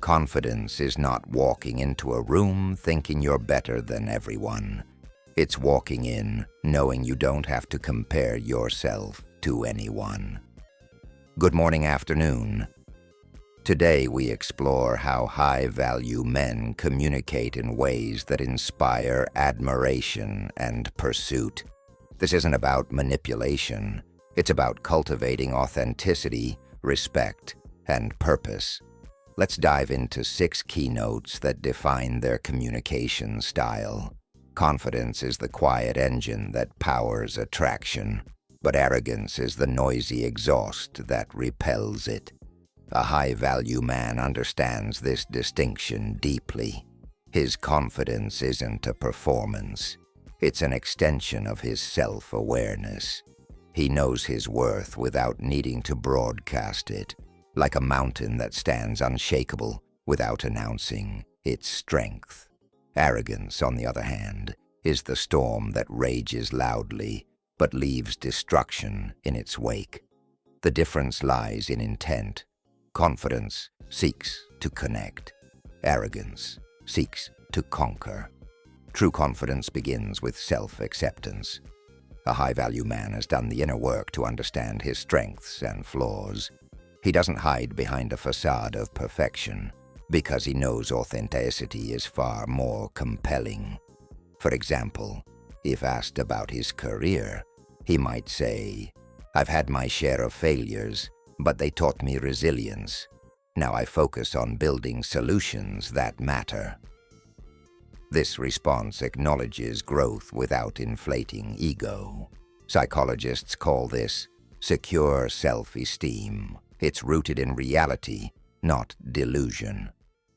Confidence is not walking into a room thinking you're better than everyone. It's walking in knowing you don't have to compare yourself to anyone. Good morning, afternoon. Today we explore how high-value men communicate in ways that inspire admiration and pursuit. This isn't about manipulation. It's about cultivating authenticity, respect, and purpose. Let's dive into 6 keynotes that define their communication style. Confidence is the quiet engine that powers attraction, but arrogance is the noisy exhaust that repels it. A high-value man understands this distinction deeply. His confidence isn't a performance. It's an extension of his self-awareness. He knows his worth without needing to broadcast it, like a mountain that stands unshakable without announcing its strength. Arrogance, on the other hand, is the storm that rages loudly but leaves destruction in its wake. The difference lies in intent. Confidence seeks to connect. Arrogance seeks to conquer. True confidence begins with self-acceptance. A high-value man has done the inner work to understand his strengths and flaws. He doesn't hide behind a facade of perfection because he knows authenticity is far more compelling. For example, if asked about his career, he might say, "I've had my share of failures, but they taught me resilience. Now I focus on building solutions that matter." This response acknowledges growth without inflating ego. Psychologists call this secure self-esteem. It's rooted in reality, not delusion.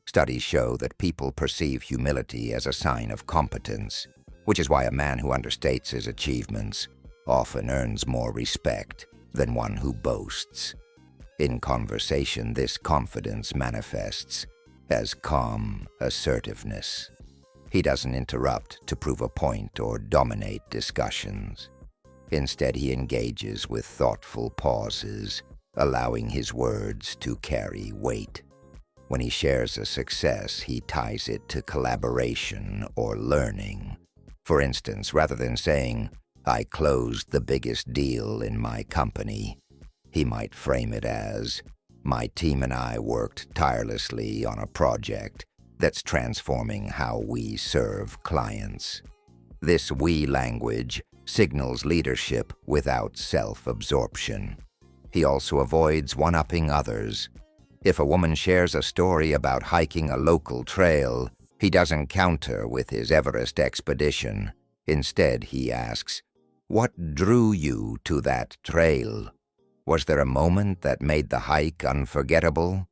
Studies show that people perceive humility as a sign of competence, which is why a man who understates his achievements often earns more respect than one who boasts. In conversation, this confidence manifests as calm assertiveness. He doesn't interrupt to prove a point or dominate discussions. Instead, he engages with thoughtful pauses, allowing his words to carry weight. When he shares a success, he ties it to collaboration or learning. For instance, rather than saying, "I closed the biggest deal in my company," he might frame it as, "My team and I worked tirelessly on a project that's transforming how we serve clients." This we language signals leadership without self-absorption. He also avoids one-upping others. If a woman shares a story about hiking a local trail, he doesn't counter with his Everest expedition. Instead, he asks, "What drew you to that trail? Was there a moment that made the hike unforgettable?"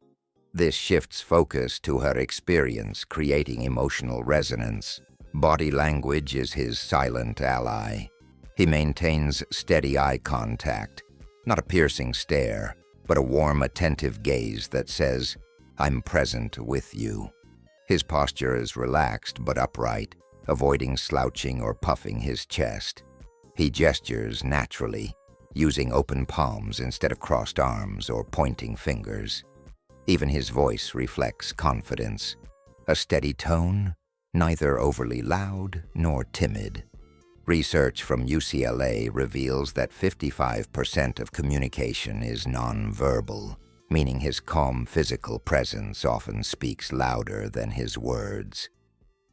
This shifts focus to her experience, creating emotional resonance. Body language is his silent ally. He maintains steady eye contact, not a piercing stare, but a warm, attentive gaze that says, "I'm present with you." His posture is relaxed but upright, avoiding slouching or puffing his chest. He gestures naturally, using open palms instead of crossed arms or pointing fingers. Even his voice reflects confidence. A steady tone, neither overly loud nor timid. Research from UCLA reveals that 55% of communication is nonverbal, meaning his calm physical presence often speaks louder than his words.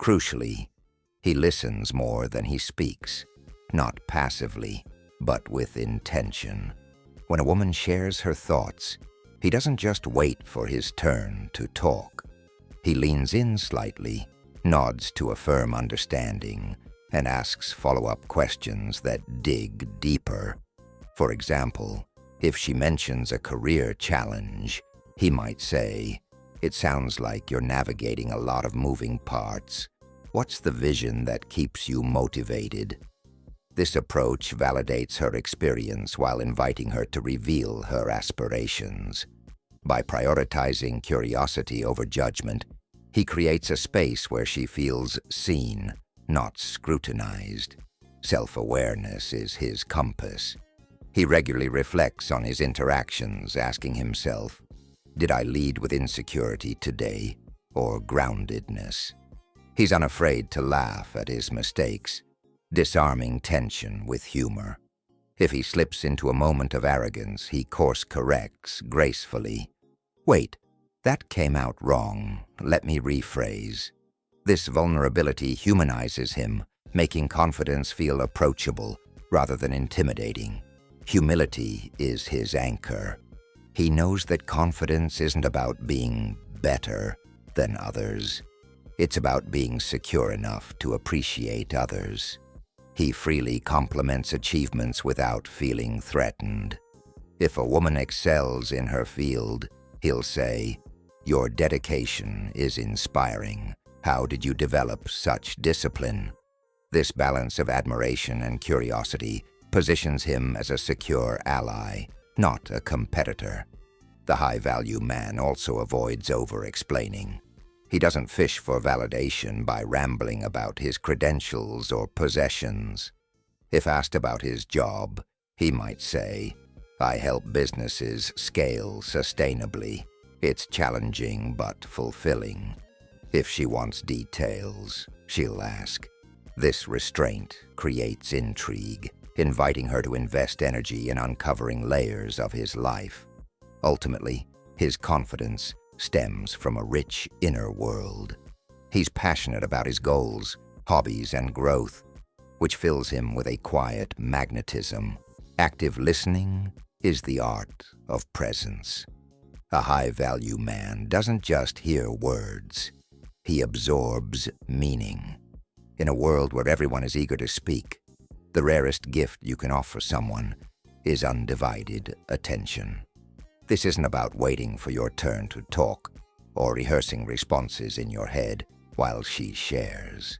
Crucially, he listens more than he speaks, not passively, but with intention. When a woman shares her thoughts, he doesn't just wait for his turn to talk. He leans in slightly, nods to affirm understanding, and asks follow-up questions that dig deeper. For example, if she mentions a career challenge, he might say, "It sounds like you're navigating a lot of moving parts. What's the vision that keeps you motivated?" This approach validates her experience while inviting her to reveal her aspirations. By prioritizing curiosity over judgment, he creates a space where she feels seen, not scrutinized. Self-awareness is his compass. He regularly reflects on his interactions, asking himself, Did I lead with insecurity today, or groundedness? He's unafraid to laugh at his mistakes, disarming tension with humor. If he slips into a moment of arrogance, he course corrects gracefully. Wait, that came out wrong. Let me rephrase. This vulnerability humanizes him, making confidence feel approachable rather than intimidating. Humility is his anchor. He knows that confidence isn't about being better than others. It's about being secure enough to appreciate others. He freely compliments achievements without feeling threatened. If a woman excels in her field, he'll say, "Your dedication is inspiring. How did you develop such discipline?" This balance of admiration and curiosity positions him as a secure ally, not a competitor. The high-value man also avoids over-explaining. He doesn't fish for validation by rambling about his credentials or possessions. If asked about his job, he might say, "I help businesses scale sustainably. It's challenging but fulfilling." If she wants details, she'll ask. This restraint creates intrigue, inviting her to invest energy in uncovering layers of his life. Ultimately, his confidence stems from a rich inner world. He's passionate about his goals, hobbies, and growth, which fills him with a quiet magnetism. Active listening is the art of presence. A high-value man doesn't just hear words, he absorbs meaning. In a world where everyone is eager to speak, the rarest gift you can offer someone is undivided attention. This isn't about waiting for your turn to talk or rehearsing responses in your head while she shares.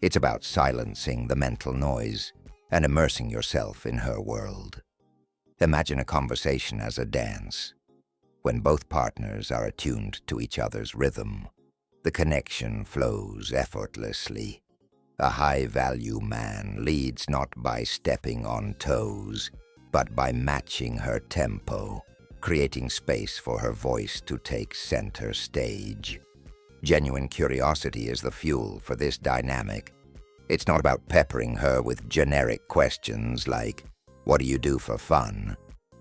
It's about silencing the mental noise and immersing yourself in her world. Imagine a conversation as a dance. When both partners are attuned to each other's rhythm, the connection flows effortlessly. A high-value man leads not by stepping on toes, but by matching her tempo, creating space for her voice to take center stage. Genuine curiosity is the fuel for this dynamic. It's not about peppering her with generic questions like, "What do you do for fun?"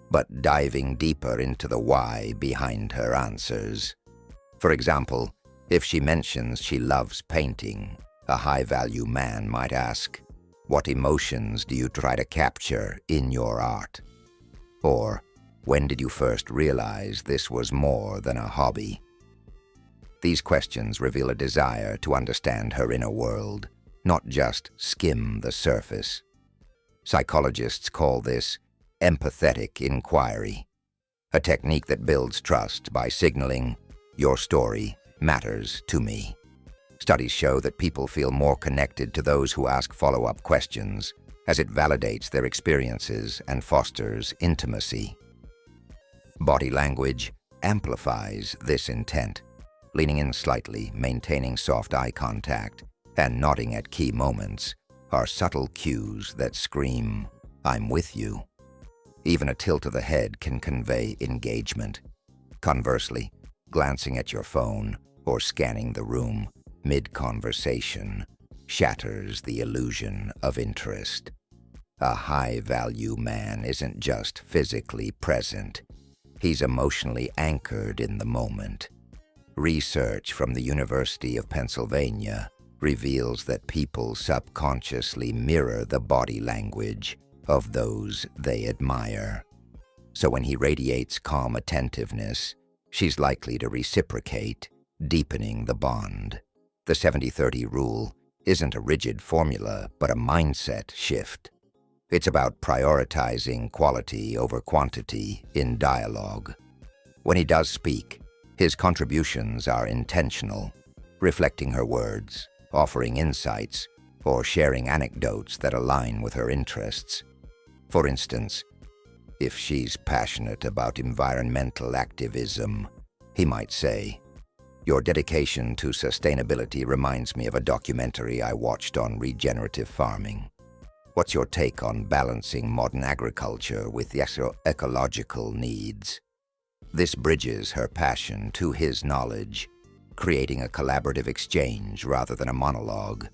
but diving deeper into the why behind her answers. For example, if she mentions she loves painting, a high-value man might ask, "What emotions do you try to capture in your art?" Or, "When did you first realize this was more than a hobby?" These questions reveal a desire to understand her inner world, not just skim the surface. Psychologists call this empathetic inquiry, a technique that builds trust by signaling, "Your story matters to me." Studies show that people feel more connected to those who ask follow-up questions, as it validates their experiences and fosters intimacy. Body language amplifies this intent. Leaning in slightly, maintaining soft eye contact, and nodding at key moments are subtle cues that scream, "I'm with you." Even a tilt of the head can convey engagement. Conversely, glancing at your phone or scanning the room mid-conversation shatters the illusion of interest. A high-value man isn't just physically present. He's emotionally anchored in the moment. Research from the University of Pennsylvania reveals that people subconsciously mirror the body language of those they admire. So when he radiates calm attentiveness, she's likely to reciprocate, deepening the bond. The 70-30 rule isn't a rigid formula, but a mindset shift. It's about prioritizing quality over quantity in dialogue. When he does speak, his contributions are intentional, reflecting her words, offering insights, or sharing anecdotes that align with her interests. For instance, if she's passionate about environmental activism, he might say, "Your dedication to sustainability reminds me of a documentary I watched on regenerative farming. What's your take on balancing modern agriculture with the ecological needs?" This bridges her passion to his knowledge, creating a collaborative exchange rather than a monologue.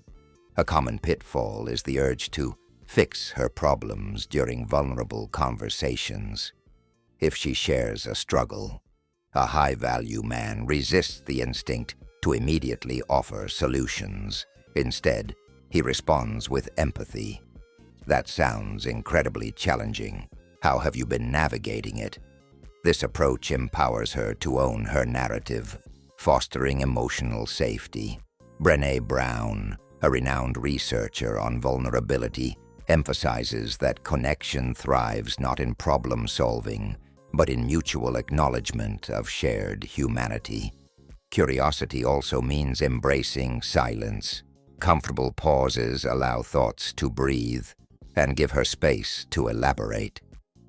A common pitfall is the urge to fix her problems during vulnerable conversations. If she shares a struggle, a high-value man resists the instinct to immediately offer solutions. Instead, he responds with empathy. That sounds incredibly challenging. How have you been navigating it? This approach empowers her to own her narrative, fostering emotional safety. Brené Brown, a renowned researcher on vulnerability, emphasizes that connection thrives not in problem-solving, but in mutual acknowledgement of shared humanity. Curiosity also means embracing silence. Comfortable pauses allow thoughts to breathe and give her space to elaborate.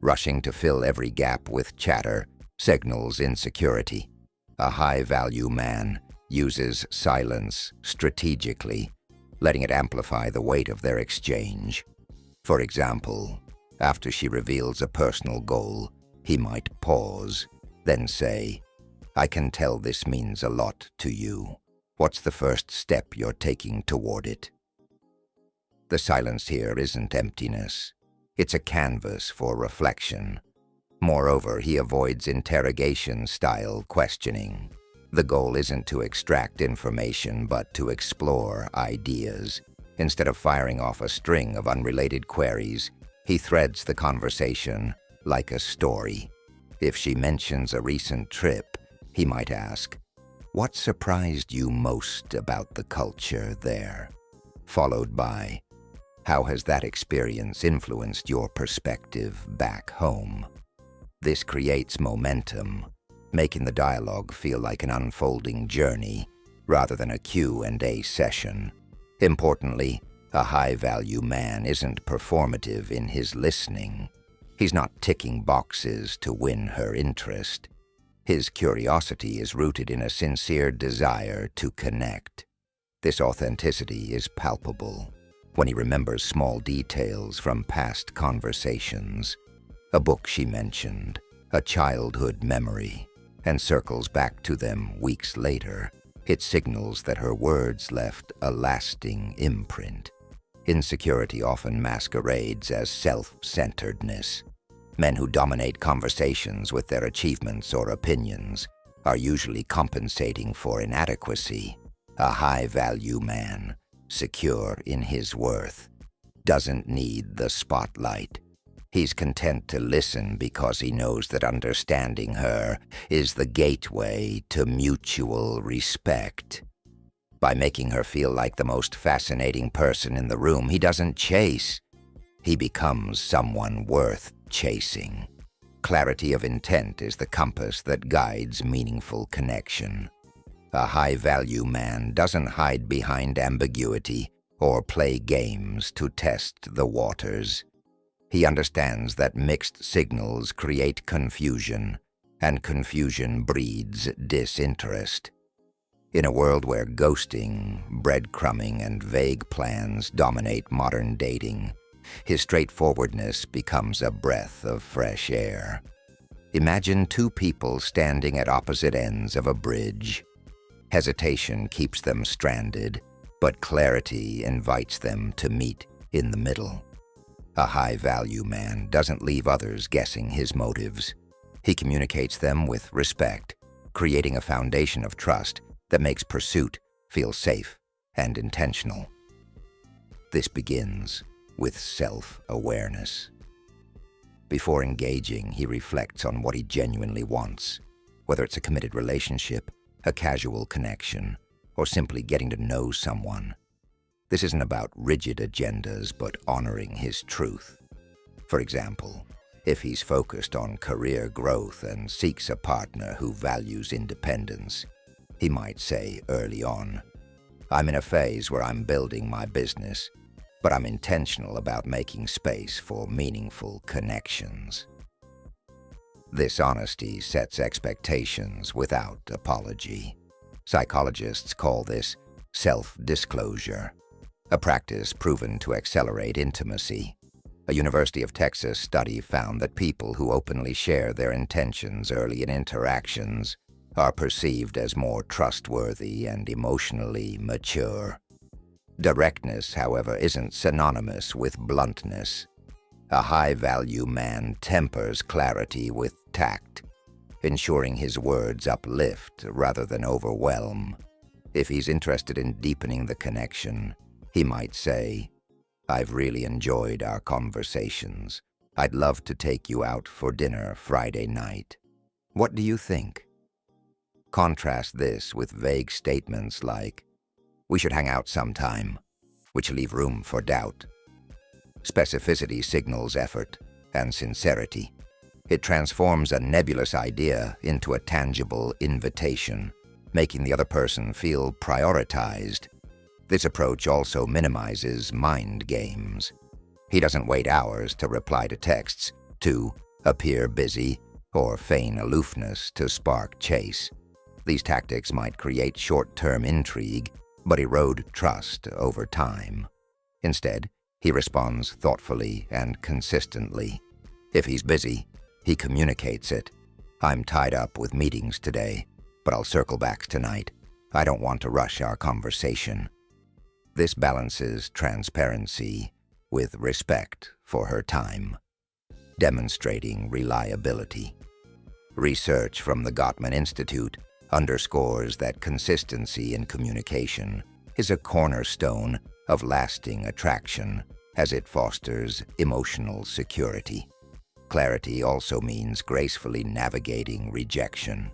Rushing to fill every gap with chatter signals insecurity. A high-value man uses silence strategically, letting it amplify the weight of their exchange. For example, after she reveals a personal goal, he might pause, then say, "I can tell this means a lot to you. What's the first step you're taking toward it?" The silence here isn't emptiness. It's a canvas for reflection. Moreover, he avoids interrogation-style questioning. The goal isn't to extract information, but to explore ideas. Instead of firing off a string of unrelated queries, he threads the conversation like a story. If she mentions a recent trip, he might ask, "What surprised you most about the culture there?" Followed by, "How has that experience influenced your perspective back home?" This creates momentum, making the dialogue feel like an unfolding journey rather than a Q&A session. Importantly, a high-value man isn't performative in his listening. He's not ticking boxes to win her interest. His curiosity is rooted in a sincere desire to connect. This authenticity is palpable when he remembers small details from past conversations, a book she mentioned, a childhood memory, and circles back to them weeks later. It signals that her words left a lasting imprint. Insecurity often masquerades as self-centeredness. Men who dominate conversations with their achievements or opinions are usually compensating for inadequacy. A high-value man, secure in his worth, doesn't need the spotlight. He's content to listen because he knows that understanding her is the gateway to mutual respect. By making her feel like the most fascinating person in the room, he doesn't chase. He becomes someone worth chasing. Clarity of intent is the compass that guides meaningful connection. A high-value man doesn't hide behind ambiguity or play games to test the waters. He understands that mixed signals create confusion, and confusion breeds disinterest. In a world where ghosting, breadcrumbing, and vague plans dominate modern dating, his straightforwardness becomes a breath of fresh air. Imagine two people standing at opposite ends of a bridge. Hesitation keeps them stranded, but clarity invites them to meet in the middle. A high-value man doesn't leave others guessing his motives. He communicates them with respect, creating a foundation of trust that makes pursuit feel safe and intentional. This begins with self-awareness. Before engaging, he reflects on what he genuinely wants, whether it's a committed relationship, a casual connection, or simply getting to know someone. This isn't about rigid agendas, but honoring his truth. For example, if he's focused on career growth and seeks a partner who values independence, he might say early on, "I'm in a phase where I'm building my business, but I'm intentional about making space for meaningful connections." This honesty sets expectations without apology. Psychologists call this self-disclosure, a practice proven to accelerate intimacy. A University of Texas study found that people who openly share their intentions early in interactions are perceived as more trustworthy and emotionally mature. Directness, however, isn't synonymous with bluntness. A high-value man tempers clarity with tact, ensuring his words uplift rather than overwhelm. If he's interested in deepening the connection, he might say, "I've really enjoyed our conversations. I'd love to take you out for dinner Friday night. What do you think?" Contrast this with vague statements like, "We should hang out sometime," which leave room for doubt. Specificity signals effort and sincerity. It transforms a nebulous idea into a tangible invitation, making the other person feel prioritized. This approach also minimizes mind games. He doesn't wait hours to reply to texts, to appear busy, or feign aloofness to spark chase. These tactics might create short-term intrigue, but erode trust over time. Instead, he responds thoughtfully and consistently. If he's busy, he communicates it. "I'm tied up with meetings today, but I'll circle back tonight. I don't want to rush our conversation." This balances transparency with respect for her time, demonstrating reliability. Research from the Gottman Institute underscores that consistency in communication is a cornerstone of lasting attraction as it fosters emotional security. Clarity also means gracefully navigating rejection.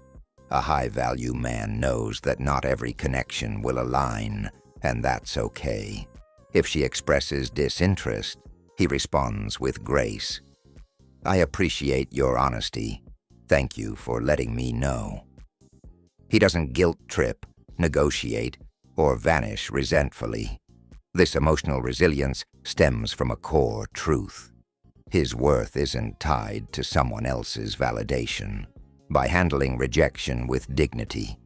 A high-value man knows that not every connection will align, and that's okay. If she expresses disinterest, he responds with grace. "I appreciate your honesty. Thank you for letting me know." He doesn't guilt-trip, negotiate, or vanish resentfully. This emotional resilience stems from a core truth. His worth isn't tied to someone else's validation. By handling rejection with dignity,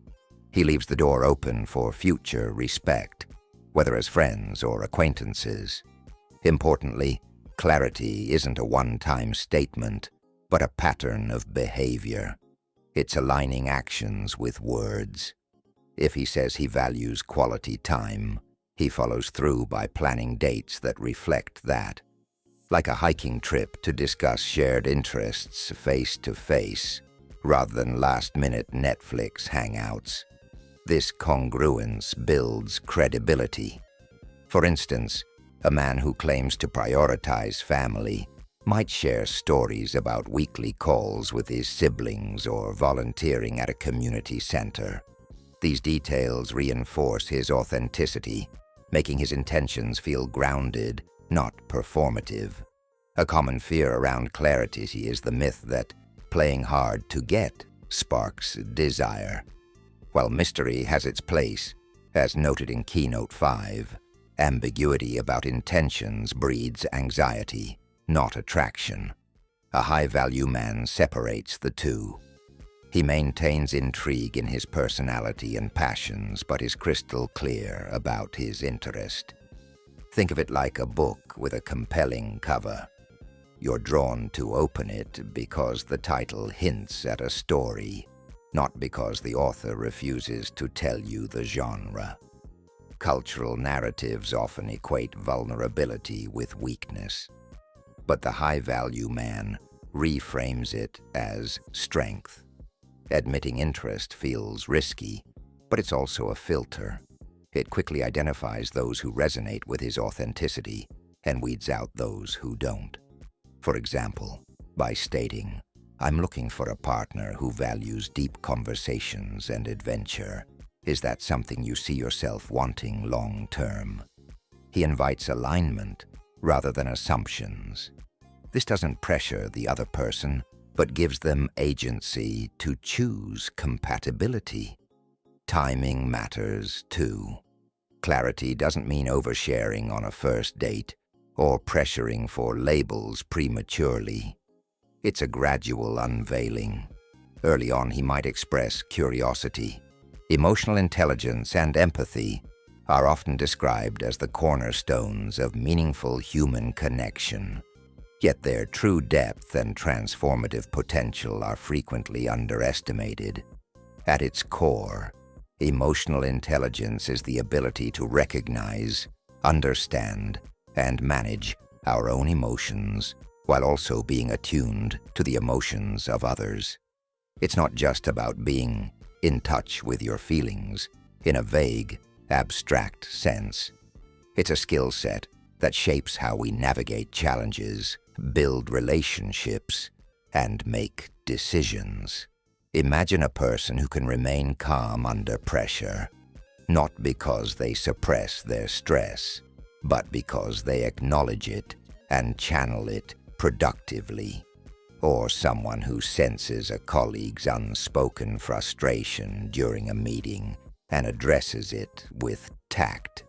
he leaves the door open for future respect, whether as friends or acquaintances. Importantly, clarity isn't a one-time statement, but a pattern of behavior. It's aligning actions with words. If he says he values quality time, he follows through by planning dates that reflect that. Like a hiking trip to discuss shared interests face to face, rather than last-minute Netflix hangouts. This congruence builds credibility. For instance, a man who claims to prioritize family might share stories about weekly calls with his siblings or volunteering at a community center. These details reinforce his authenticity, making his intentions feel grounded, not performative. A common fear around clarity is the myth that playing hard to get sparks desire. While mystery has its place, as noted in Keynote 5, ambiguity about intentions breeds anxiety, not attraction. A high-value man separates the two. He maintains intrigue in his personality and passions, but is crystal clear about his interest. Think of it like a book with a compelling cover. You're drawn to open it because the title hints at a story, not because the author refuses to tell you the genre. Cultural narratives often equate vulnerability with weakness, but the high-value man reframes it as strength. Admitting interest feels risky, but it's also a filter. It quickly identifies those who resonate with his authenticity and weeds out those who don't. For example, by stating, "I'm looking for a partner who values deep conversations and adventure. Is that something you see yourself wanting long-term?" He invites alignment rather than assumptions. This doesn't pressure the other person, but gives them agency to choose compatibility. Timing matters too. Clarity doesn't mean oversharing on a first date or pressuring for labels prematurely. It's a gradual unveiling. Early on, he might express curiosity. Emotional intelligence and empathy are often described as the cornerstones of meaningful human connection. Yet their true depth and transformative potential are frequently underestimated. At its core, emotional intelligence is the ability to recognize, understand, and manage our own emotions while also being attuned to the emotions of others. It's not just about being in touch with your feelings in a vague, abstract sense. It's a skill set that shapes how we navigate challenges, build relationships, and make decisions. Imagine a person who can remain calm under pressure, not because they suppress their stress, but because they acknowledge it and channel it productively. Or someone who senses a colleague's unspoken frustration during a meeting and addresses it with tact.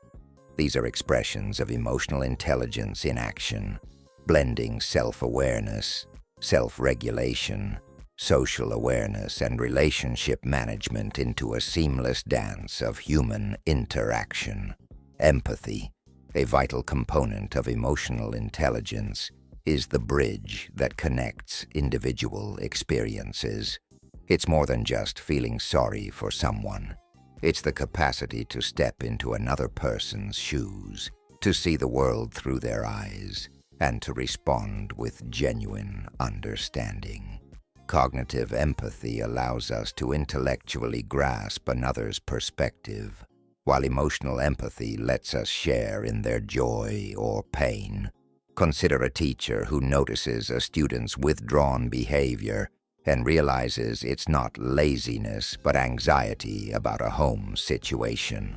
These are expressions of emotional intelligence in action, blending self-awareness, self-regulation, social awareness, and relationship management into a seamless dance of human interaction. Empathy, a vital component of emotional intelligence, is the bridge that connects individual experiences. It's more than just feeling sorry for someone. It's the capacity to step into another person's shoes, to see the world through their eyes, and to respond with genuine understanding. Cognitive empathy allows us to intellectually grasp another's perspective, while emotional empathy lets us share in their joy or pain. Consider a teacher who notices a student's withdrawn behavior and realizes it's not laziness but anxiety about a home situation.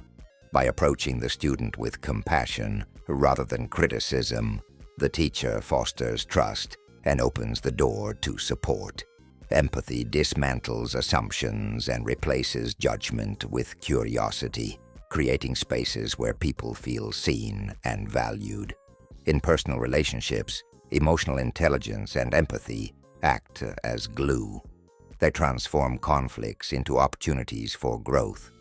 By approaching the student with compassion rather than criticism, the teacher fosters trust and opens the door to support. Empathy dismantles assumptions and replaces judgment with curiosity, creating spaces where people feel seen and valued. In personal relationships, emotional intelligence and empathy act as glue. They transform conflicts into opportunities for growth.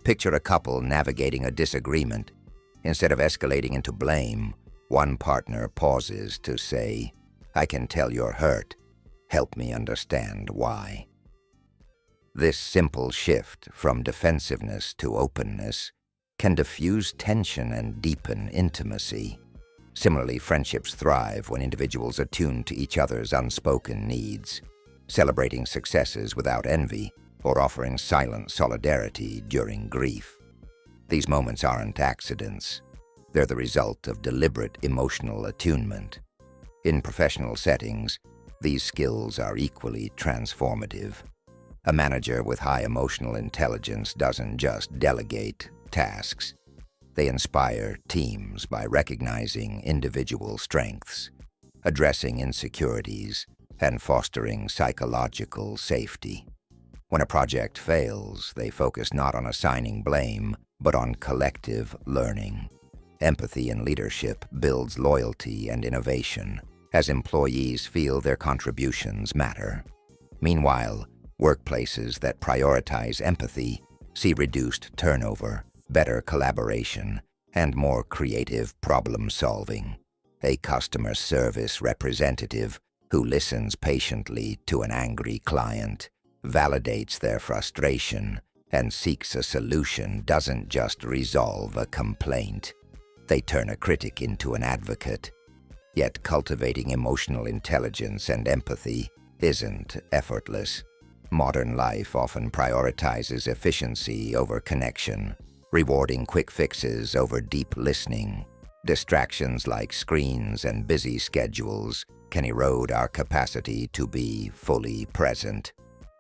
Picture a couple navigating a disagreement. Instead of escalating into blame, one partner pauses to say, "I can tell you're hurt. Help me understand why." This simple shift from defensiveness to openness can diffuse tension and deepen intimacy. Similarly, friendships thrive when individuals attune to each other's unspoken needs, celebrating successes without envy or offering silent solidarity during grief. These moments aren't accidents. They're the result of deliberate emotional attunement. In professional settings, these skills are equally transformative. A manager with high emotional intelligence doesn't just delegate tasks. They inspire teams by recognizing individual strengths, addressing insecurities, and fostering psychological safety. When a project fails, they focus not on assigning blame, but on collective learning. Empathy in leadership builds loyalty and innovation, as employees feel their contributions matter. Meanwhile, workplaces that prioritize empathy see reduced turnover, better collaboration, and more creative problem-solving. A customer service representative who listens patiently to an angry client, validates their frustration, and seeks a solution doesn't just resolve a complaint. They turn a critic into an advocate. Yet cultivating emotional intelligence and empathy isn't effortless. Modern life often prioritizes efficiency over connection, rewarding quick fixes over deep listening. Distractions like screens and busy schedules can erode our capacity to be fully present.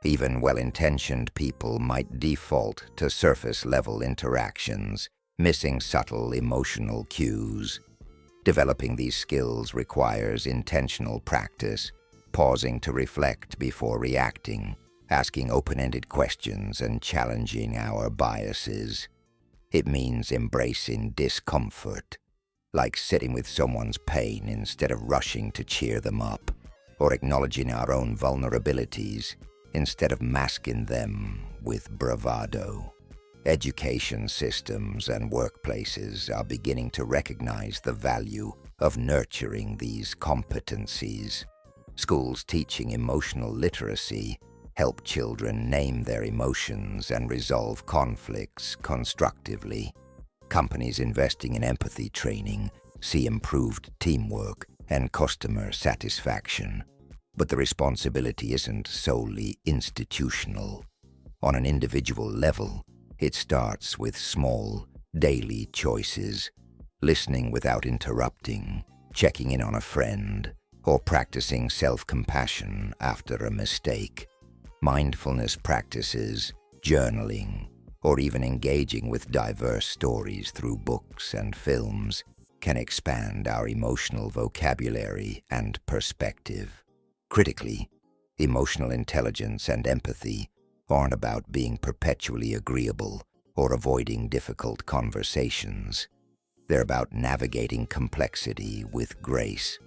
Even well-intentioned people might default to surface-level interactions, missing subtle emotional cues. Developing these skills requires intentional practice, pausing to reflect before reacting, asking open-ended questions, and challenging our biases. It means embracing discomfort, like sitting with someone's pain instead of rushing to cheer them up, or acknowledging our own vulnerabilities instead of masking them with bravado. Education systems and workplaces are beginning to recognize the value of nurturing these competencies. Schools teaching emotional literacy help children name their emotions and resolve conflicts constructively. Companies investing in empathy training see improved teamwork and customer satisfaction. But the responsibility isn't solely institutional. On an individual level, it starts with small, daily choices, listening without interrupting, checking in on a friend, or practicing self-compassion after a mistake. Mindfulness practices, journaling, or even engaging with diverse stories through books and films can expand our emotional vocabulary and perspective. Critically, emotional intelligence and empathy aren't about being perpetually agreeable or avoiding difficult conversations. They're about navigating complexity with grace.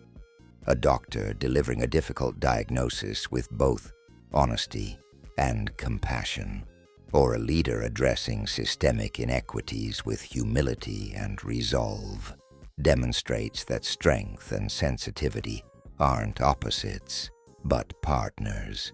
A doctor delivering a difficult diagnosis with both honesty and compassion, or a leader addressing systemic inequities with humility and resolve, demonstrates that strength and sensitivity aren't opposites, but partners.